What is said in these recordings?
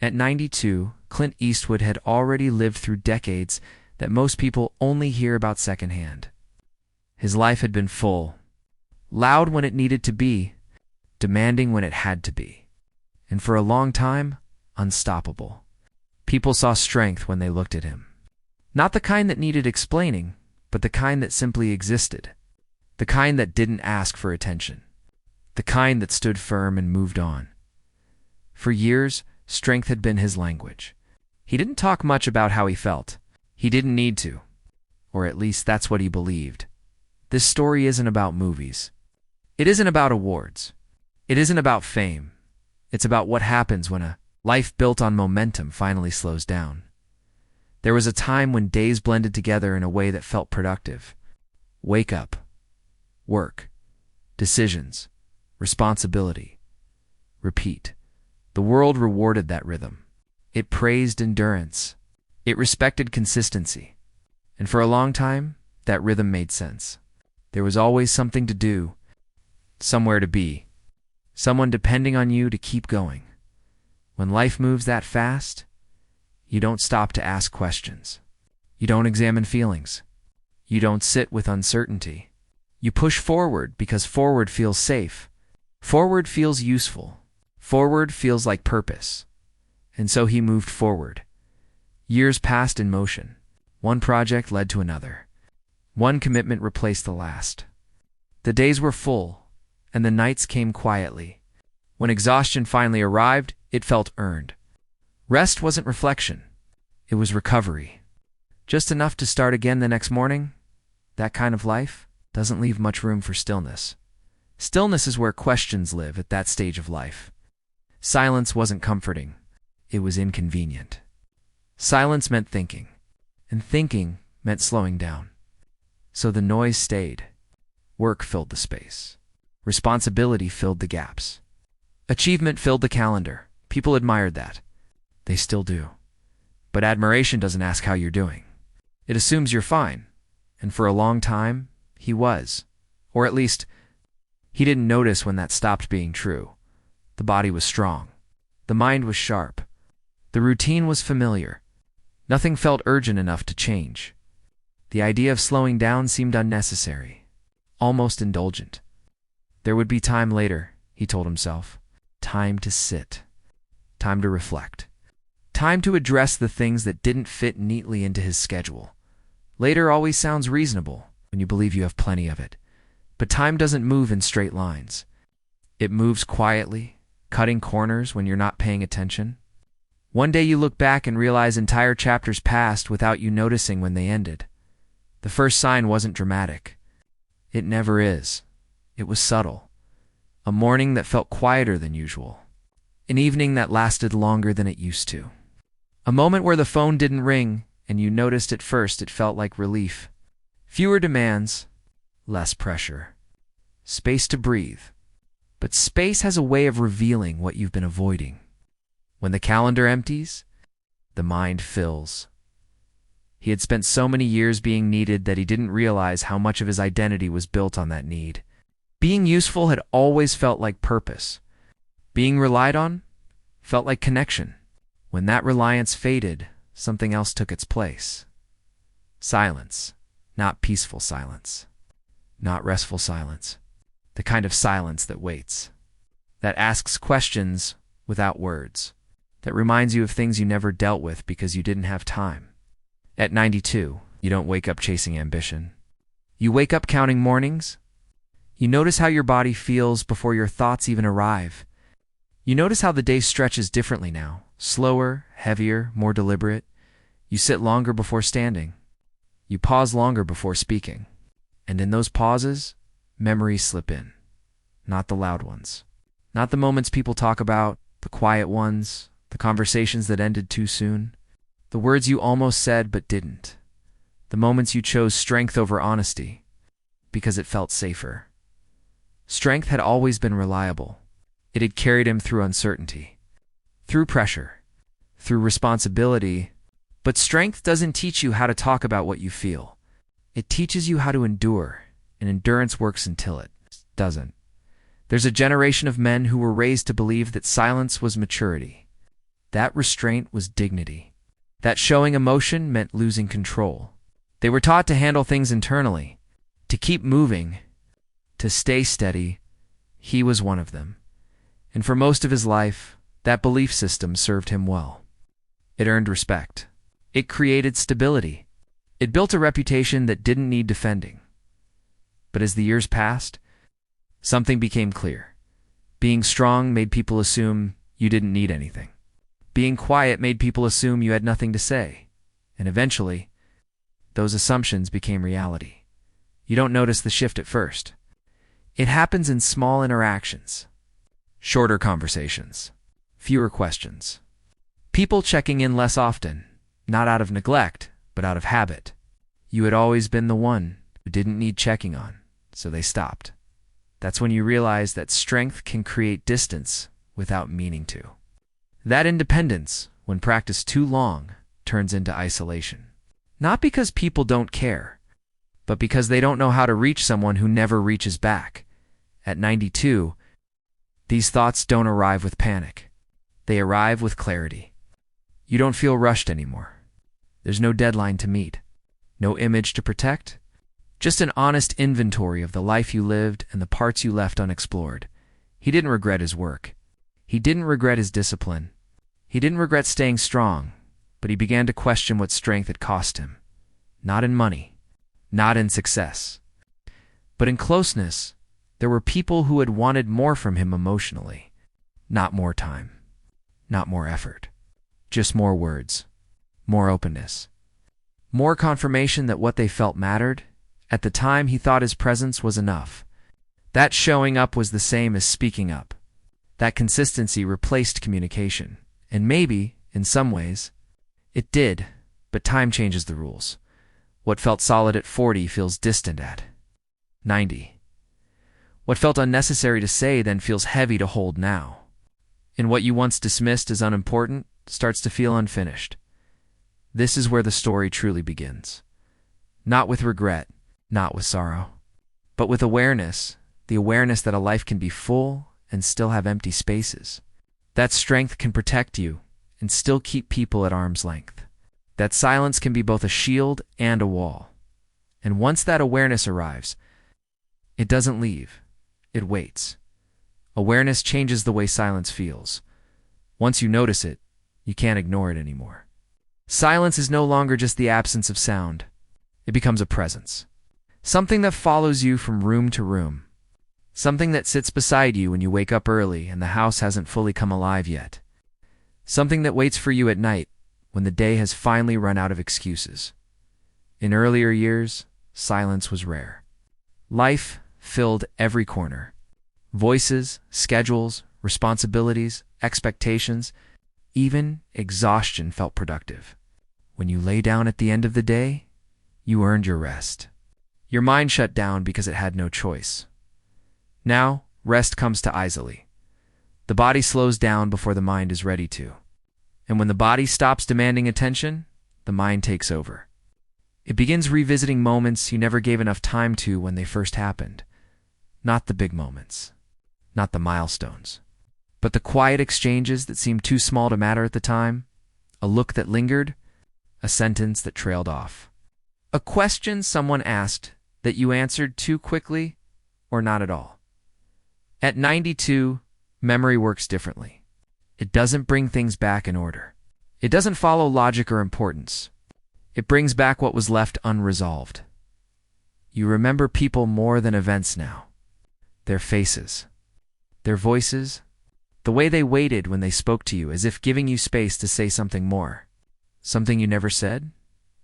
At 92, Clint Eastwood had already lived through decades that most people only hear about secondhand. His life had been full, loud when it needed to be, demanding when it had to be, and for a long time, unstoppable. People saw strength when they looked at him. Not the kind that needed explaining, but the kind that simply existed. The kind that didn't ask for attention. The kind that stood firm and moved on. For years, strength had been his language. He didn't talk much about how he felt. He didn't need to. Or at least that's what he believed. This story isn't about movies. It isn't about awards. It isn't about fame. It's about what happens when a life built on momentum finally slows down. There was a time when days blended together in a way that felt productive. Wake up. Work. Decisions. Responsibility. Repeat. The world rewarded that rhythm. It praised endurance. It respected consistency. And for a long time, that rhythm made sense. There was always something to do, somewhere to be, someone depending on you to keep going. When life moves that fast, you don't stop to ask questions. You don't examine feelings. You don't sit with uncertainty. You push forward because forward feels safe. Forward feels useful. Forward feels like purpose. And so he moved forward. Years passed in motion. One project led to another. One commitment replaced the last. The days were full, and the nights came quietly. When exhaustion finally arrived, it felt earned. Rest wasn't reflection. It was recovery. Just enough to start again the next morning. That kind of life doesn't leave much room for stillness. Stillness is where questions live at that stage of life. Silence wasn't comforting. It was inconvenient. Silence meant thinking, and thinking meant slowing down. So the noise stayed. Work filled the space. Responsibility filled the gaps. Achievement filled the calendar. People admired that. They still do. But admiration doesn't ask how you're doing. It assumes you're fine. And for a long time, he was. Or at least, he didn't notice when that stopped being true. The body was strong. The mind was sharp. The routine was familiar. Nothing felt urgent enough to change. The idea of slowing down seemed unnecessary, almost indulgent. There would be time later, he told himself. Time to sit. Time to reflect. Time to address the things that didn't fit neatly into his schedule. Later always sounds reasonable when you believe you have plenty of it. But time doesn't move in straight lines. It moves quietly, cutting corners when you're not paying attention. One day you look back and realize entire chapters passed without you noticing when they ended. The first sign wasn't dramatic. It never is. It was subtle. A morning that felt quieter than usual. An evening that lasted longer than it used to. A moment where the phone didn't ring, and you noticed at first it felt like relief. Fewer demands, less pressure. Space to breathe. But space has a way of revealing what you've been avoiding. When the calendar empties, the mind fills. He had spent so many years being needed that he didn't realize how much of his identity was built on that need. Being useful had always felt like purpose. Being relied on felt like connection. When that reliance faded, something else took its place. Silence. Not peaceful silence. Not restful silence. The kind of silence that waits. That asks questions without words. That reminds you of things you never dealt with because you didn't have time. At 92, you don't wake up chasing ambition. You wake up counting mornings. You notice how your body feels before your thoughts even arrive. You notice how the day stretches differently now. Slower, heavier, more deliberate. You sit longer before standing. You pause longer before speaking. And in those pauses, memories slip in. Not the loud ones. Not the moments people talk about, the quiet ones, the conversations that ended too soon. The words you almost said but didn't. The moments you chose strength over honesty because it felt safer. Strength had always been reliable. It had carried him through uncertainty, through pressure, through responsibility. But strength doesn't teach you how to talk about what you feel. It teaches you how to endure, and endurance works until it doesn't. There's a generation of men who were raised to believe that silence was maturity. That restraint was dignity. That showing emotion meant losing control. They were taught to handle things internally, to keep moving, to stay steady. He was one of them. And for most of his life, that belief system served him well. It earned respect. It created stability. It built a reputation that didn't need defending. But as the years passed, something became clear. Being strong made people assume you didn't need anything. Being quiet made people assume you had nothing to say. And eventually, those assumptions became reality. You don't notice the shift at first. It happens in small interactions. Shorter conversations. Fewer questions. People checking in less often, not out of neglect, but out of habit. You had always been the one who didn't need checking on, so they stopped. That's when you realize that strength can create distance without meaning to. That independence, when practiced too long, turns into isolation. Not because people don't care, but because they don't know how to reach someone who never reaches back. At 92, these thoughts don't arrive with panic. They arrive with clarity. You don't feel rushed anymore. There's no deadline to meet, no image to protect, just an honest inventory of the life you lived and the parts you left unexplored. He didn't regret his work. He didn't regret his discipline. He didn't regret staying strong, but he began to question what strength had cost him. Not in money, not in success, but in closeness. There were people who had wanted more from him emotionally. Not more time, not more effort, just more words, more openness, more confirmation that what they felt mattered. At the time, he thought his presence was enough. That showing up was the same as speaking up. That consistency replaced communication. And maybe, in some ways, it did, but time changes the rules. What felt solid at 40 feels distant at 90. What felt unnecessary to say then feels heavy to hold now. And what you once dismissed as unimportant starts to feel unfinished. This is where the story truly begins. Not with regret, not with sorrow, but with awareness, the awareness that a life can be full and still have empty spaces. That strength can protect you and still keep people at arm's length. That silence can be both a shield and a wall. And once that awareness arrives, it doesn't leave, it waits. Awareness changes the way silence feels. Once you notice it, you can't ignore it anymore. Silence is no longer just the absence of sound. It becomes a presence. Something that follows you from room to room. Something that sits beside you when you wake up early and the house hasn't fully come alive yet. Something that waits for you at night when the day has finally run out of excuses. In earlier years, silence was rare. Life filled every corner. Voices, schedules, responsibilities, expectations, even exhaustion felt productive. When you lay down at the end of the day, you earned your rest. Your mind shut down because it had no choice. Now, rest comes to easily. The body slows down before the mind is ready to. And when the body stops demanding attention, the mind takes over. It begins revisiting moments you never gave enough time to when they first happened. Not the big moments, not the milestones, but the quiet exchanges that seemed too small to matter at the time, a look that lingered, a sentence that trailed off, a question someone asked that you answered too quickly or not at all. At 92, memory works differently. It doesn't bring things back in order. It doesn't follow logic or importance. It brings back what was left unresolved. You remember people more than events now. Their faces, their voices, the way they waited when they spoke to you as if giving you space to say something more. Something you never said?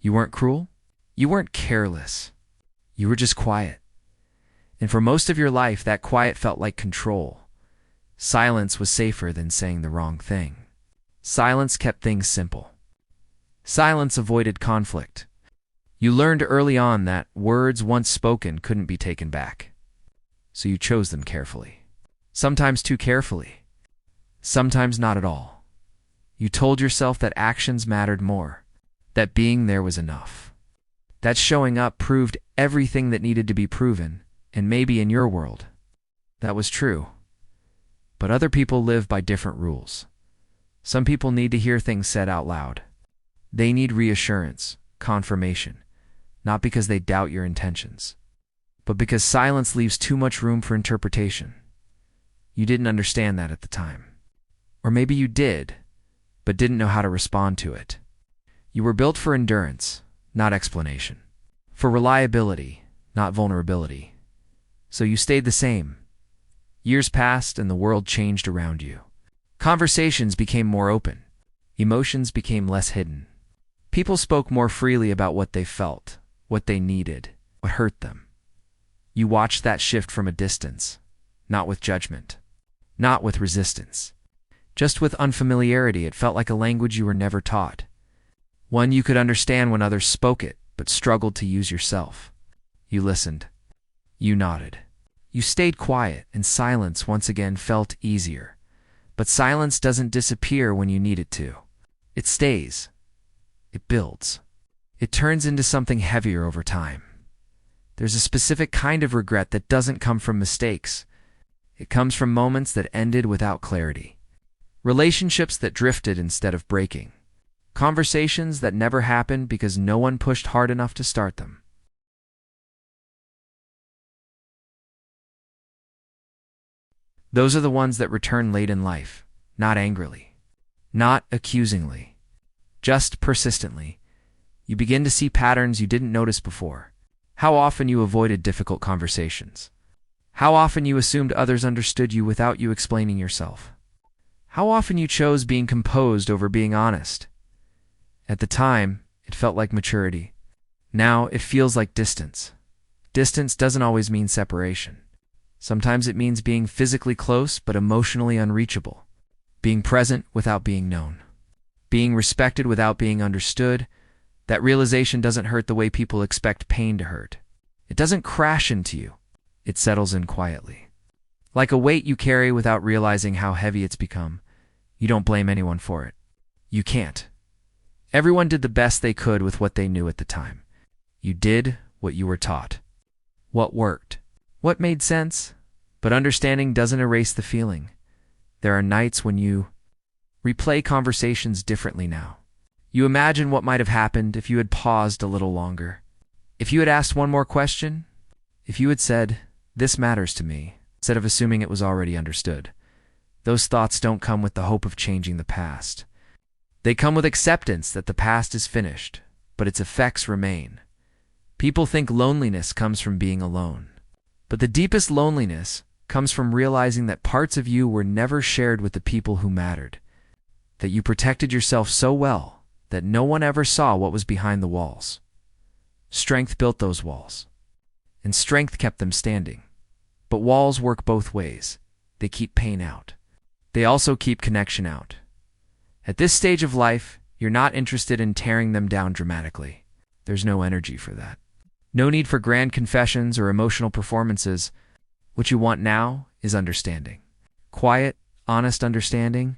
You weren't cruel? You weren't careless. You were just quiet. And for most of your life, that quiet felt like control. Silence was safer than saying the wrong thing. Silence kept things simple. Silence avoided conflict. You learned early on that words once spoken couldn't be taken back. So you chose them carefully. Sometimes too carefully. Sometimes not at all. You told yourself that actions mattered more, that being there was enough. That showing up proved everything that needed to be proven, and maybe in your world, that was true. But other people live by different rules. Some people need to hear things said out loud. They need reassurance, confirmation, not because they doubt your intentions, but because silence leaves too much room for interpretation. You didn't understand that at the time. Or maybe you did, but didn't know how to respond to it. You were built for endurance, not explanation. For reliability, not vulnerability. So you stayed the same. Years passed and the world changed around you. Conversations became more open. Emotions became less hidden. People spoke more freely about what they felt, what they needed, what hurt them. You watched that shift from a distance, not with judgment, not with resistance. Just with unfamiliarity. It felt like a language you were never taught. One you could understand when others spoke it, but struggled to use yourself. You listened. You nodded. You stayed quiet, and silence once again felt easier. But silence doesn't disappear when you need it to. It stays. It builds. It turns into something heavier over time. There's a specific kind of regret that doesn't come from mistakes. It comes from moments that ended without clarity. Relationships that drifted instead of breaking. Conversations that never happened because no one pushed hard enough to start them. Those are the ones that return late in life, not angrily, not accusingly, just persistently. You begin to see patterns you didn't notice before. How often you avoided difficult conversations. How often you assumed others understood you without you explaining yourself. How often you chose being composed over being honest. At the time, it felt like maturity. Now it feels like distance. Distance doesn't always mean separation. Sometimes it means being physically close but emotionally unreachable. Being present without being known. Being respected without being understood. That realization doesn't hurt the way people expect pain to hurt. It doesn't crash into you. It settles in quietly. Like a weight you carry without realizing how heavy it's become. You don't blame anyone for it. You can't. Everyone did the best they could with what they knew at the time. You did what you were taught. What worked. What made sense. But understanding doesn't erase the feeling. There are nights when you replay conversations differently now. You imagine what might have happened if you had paused a little longer. If you had asked one more question. If you had said, "This matters to me," instead of assuming it was already understood. Those thoughts don't come with the hope of changing the past. They come with acceptance that the past is finished, but its effects remain. People think loneliness comes from being alone. But the deepest loneliness comes from realizing that parts of you were never shared with the people who mattered. That you protected yourself so well that no one ever saw what was behind the walls. Strength built those walls. And strength kept them standing. But walls work both ways. They keep pain out. They also keep connection out. At this stage of life, you're not interested in tearing them down dramatically. There's no energy for that. No need for grand confessions or emotional performances. What you want now is understanding. Quiet, honest understanding.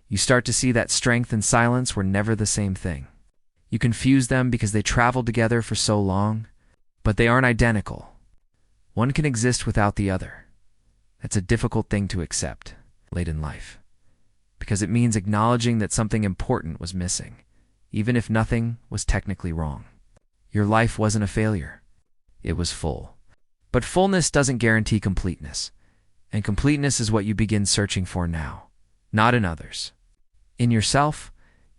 You start to see that strength and silence were never the same thing. You confuse them because they traveled together for so long, but they aren't identical. One can exist without the other. That's a difficult thing to accept late in life, because it means acknowledging that something important was missing, even if nothing was technically wrong. Your life wasn't a failure. It was full. But fullness doesn't guarantee completeness, and completeness is what you begin searching for now, not in others. In yourself,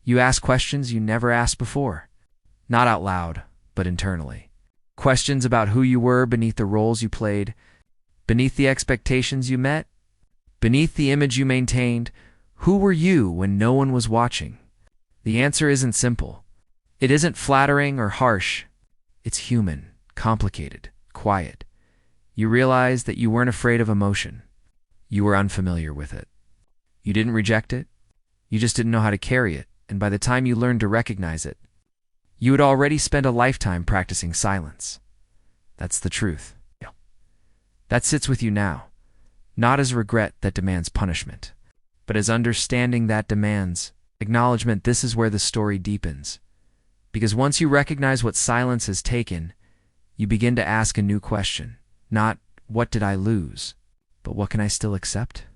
you ask questions you never asked before, not out loud, but internally. Questions about who you were beneath the roles you played, beneath the expectations you met, beneath the image you maintained. Who were you when no one was watching? The answer isn't simple. It isn't flattering or harsh. It's human, complicated, quiet. You realize that you weren't afraid of emotion. You were unfamiliar with it. You didn't reject it. You just didn't know how to carry it, and by the time you learned to recognize it, you had already spent a lifetime practicing silence. That's the truth. That sits with you now, not as regret that demands punishment, but as understanding that demands acknowledgement. This is where the story deepens. Because once you recognize what silence has taken, you begin to ask a new question. Not, what did I lose? But what can I still accept?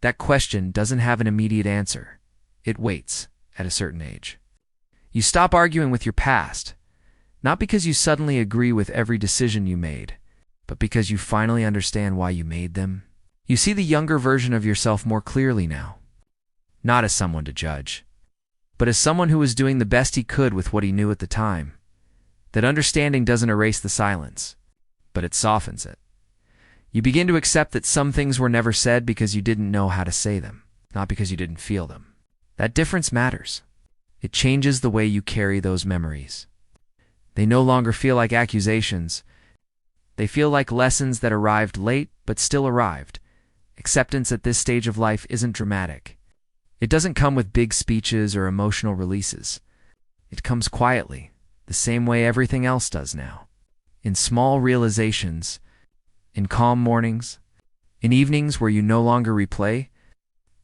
That question doesn't have an immediate answer. It waits at a certain age. You stop arguing with your past, not because you suddenly agree with every decision you made, but because you finally understand why you made them. You see the younger version of yourself more clearly now, not as someone to judge, but as someone who was doing the best he could with what he knew at the time. That understanding doesn't erase the silence, but it softens it. You begin to accept that some things were never said because you didn't know how to say them, not because you didn't feel them. That difference matters. It changes the way you carry those memories. They no longer feel like accusations. They feel like lessons that arrived late but still arrived. Acceptance at this stage of life isn't dramatic. It doesn't come with big speeches or emotional releases. It comes quietly, the same way everything else does now. In small realizations, in calm mornings, in evenings where you no longer replay,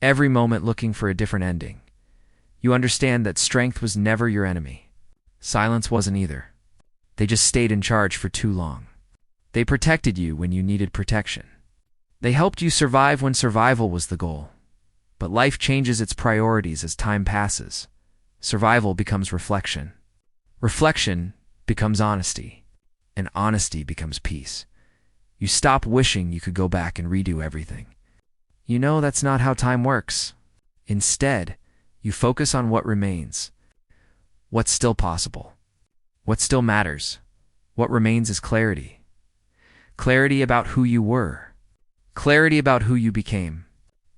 every moment looking for a different ending. You understand that strength was never your enemy. Silence wasn't either. They just stayed in charge for too long. They protected you when you needed protection. They helped you survive when survival was the goal. But life changes its priorities as time passes. Survival becomes reflection. Reflection becomes honesty. And honesty becomes peace. You stop wishing you could go back and redo everything. You know that's not how time works. Instead, you focus on what remains. What's still possible. What still matters. What remains is clarity. Clarity about who you were. Clarity about who you became.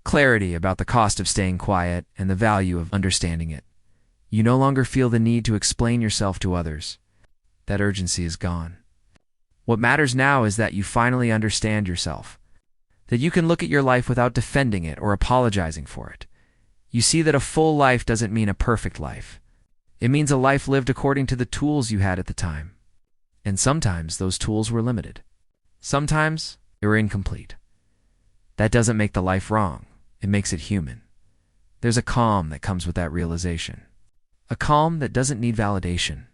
Clarity about the cost of staying quiet and the value of understanding it. You no longer feel the need to explain yourself to others. That urgency is gone. What matters now is that you finally understand yourself. That you can look at your life without defending it or apologizing for it. You see that a full life doesn't mean a perfect life. It means a life lived according to the tools you had at the time. And sometimes those tools were limited. Sometimes they were incomplete. That doesn't make the life wrong. It makes it human. There's a calm that comes with that realization. A calm that doesn't need validation.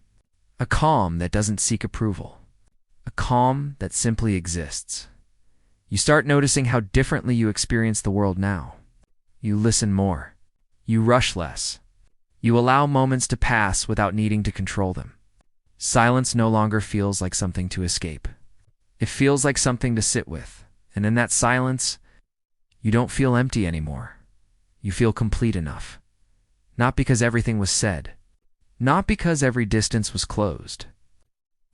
A calm that doesn't seek approval. A calm that simply exists. You start noticing how differently you experience the world now. You listen more. You rush less. You allow moments to pass without needing to control them. Silence no longer feels like something to escape. It feels like something to sit with. And in that silence, you don't feel empty anymore. You feel complete enough. Not because everything was said. Not because every distance was closed.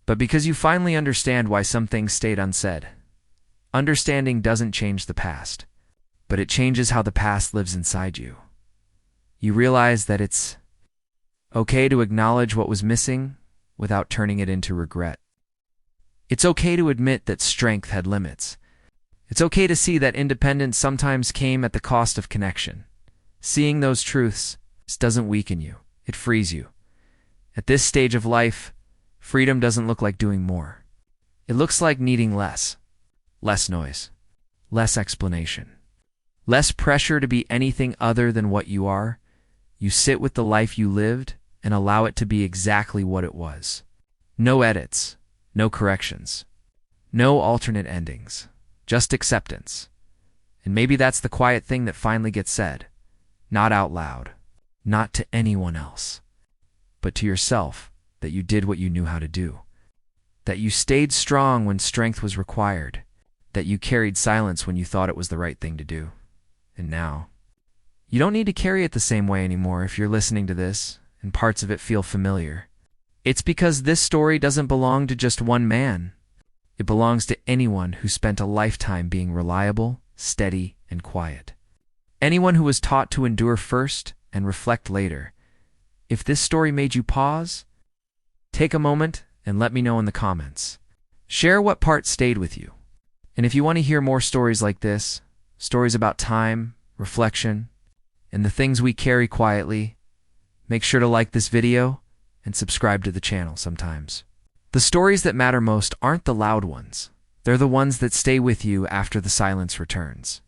But because you finally understand why some things stayed unsaid. Understanding doesn't change the past, but it changes how the past lives inside you. You realize that it's okay to acknowledge what was missing without turning it into regret. It's okay to admit that strength had limits. It's okay to see that independence sometimes came at the cost of connection. Seeing those truths doesn't weaken you, it frees you. At this stage of life, freedom doesn't look like doing more. It looks like needing less. Less noise. Less explanation. Less pressure to be anything other than what you are. You sit with the life you lived and allow it to be exactly what it was. No edits. No corrections. No alternate endings. Just acceptance. And maybe that's the quiet thing that finally gets said. Not out loud. Not to anyone else. But to yourself, that you did what you knew how to do. That you stayed strong when strength was required. That you carried silence when you thought it was the right thing to do. And now, you don't need to carry it the same way anymore if you're listening to this and parts of it feel familiar. It's because this story doesn't belong to just one man. It belongs to anyone who spent a lifetime being reliable, steady, and quiet. Anyone who was taught to endure first and reflect later. If this story made you pause, take a moment and let me know in the comments. Share what part stayed with you. And if you want to hear more stories like this, stories about time, reflection, and the things we carry quietly, make sure to like this video and subscribe to the channel sometimes. The stories that matter most aren't the loud ones. They're the ones that stay with you after the silence returns.